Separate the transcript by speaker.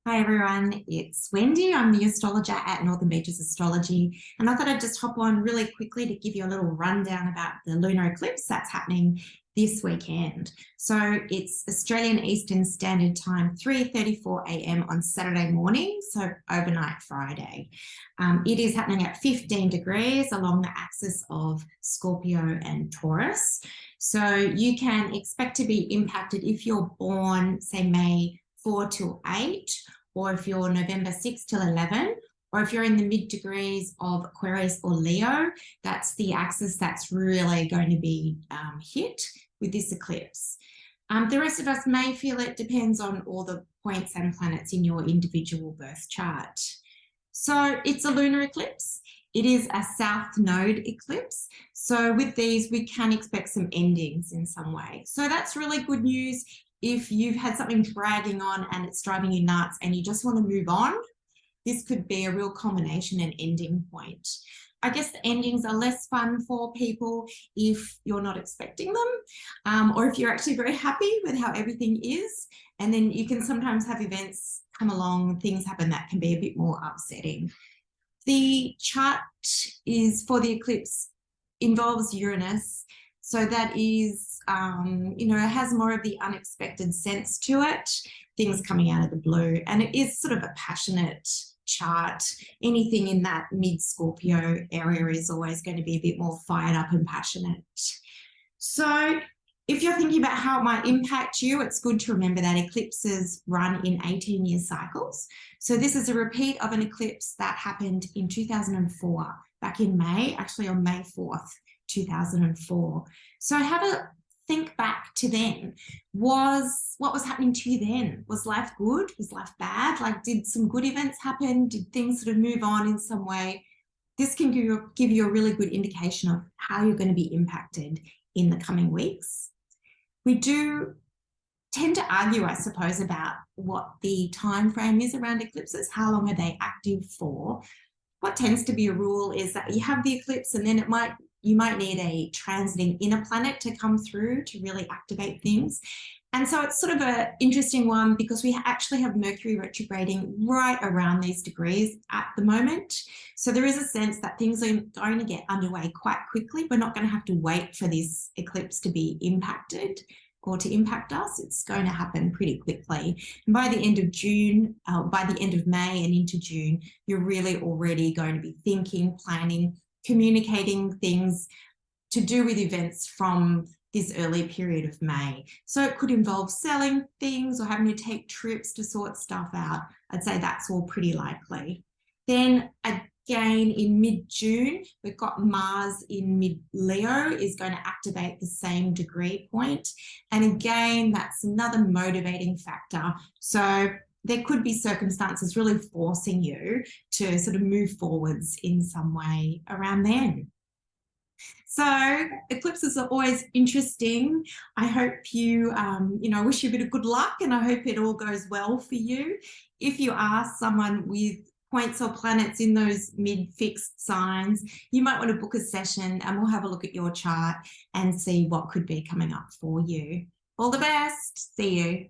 Speaker 1: Hi everyone, it's Wendy. I'm the astrologer at Northern Beaches Astrology, and I thought I'd just hop on really quickly to give you a little rundown about the lunar eclipse that's happening this weekend. So it's Australian Eastern Standard Time, 3:34 a.m. on Saturday morning, so overnight Friday. It is happening at 15 degrees along the axis of Scorpio and Taurus. So you can expect to be impacted if you're born, say, May 4 till 8, or if you're November 6 till 11, or if you're in the mid degrees of Aquarius or Leo, that's the axis that's really going to be hit with this eclipse. The rest of us may feel it, depends on all the points and planets in your individual birth chart. So it's a lunar eclipse. It is a south node eclipse. So with these, we can expect some endings in some way. So that's really good news. If you've had something dragging on and it's driving you nuts and you just want to move on, this could be a real culmination and ending point. I guess the endings are less fun for people if you're not expecting them, or if you're actually very happy with how everything is. And then you can sometimes have events come along, things happen that can be a bit more upsetting. The chart is for the eclipse involves Uranus. So that is, it has more of the unexpected sense to it, things coming out of the blue. And it is sort of a passionate chart. Anything in that mid-Scorpio area is always going to be a bit more fired up and passionate. So if you're thinking about how it might impact you, it's good to remember that eclipses run in 18-year cycles. So this is a repeat of an eclipse that happened in 2004, back in May, actually on May 4th. 2004. So have a think back to then. What was happening to you then? Was life good? Was life bad? Like, did some good events happen? Did things sort of move on in some way? This can give you a really good indication of how you're going to be impacted in the coming weeks. We do tend to argue, I suppose, about what the time frame is around eclipses. How long are they active for? What tends to be a rule is that you have the eclipse and then you might need a transiting inner planet to come through to really activate things. And so it's sort of an interesting one because we actually have Mercury retrograding right around these degrees at the moment. So there is a sense that things are going to get underway quite quickly. We're not going to have to wait for this eclipse to be impacted or to impact us. It's going to happen pretty quickly. And by the end of June, by the end of May and into June, you're really already going to be thinking, planning, communicating things to do with events from this early period of May. So it could involve selling things or having to take trips to sort stuff out. I'd say that's all pretty likely. Then again, in mid-June, we've got Mars in mid-Leo is going to activate the same degree point. And again, that's another motivating factor. So there could be circumstances really forcing you to sort of move forwards in some way around then. So eclipses are always interesting. I hope you, wish you a bit of good luck, and I hope it all goes well for you. If you are someone with points or planets in those mid-fixed signs, you might want to book a session and we'll have a look at your chart and see what could be coming up for you. All the best. See you.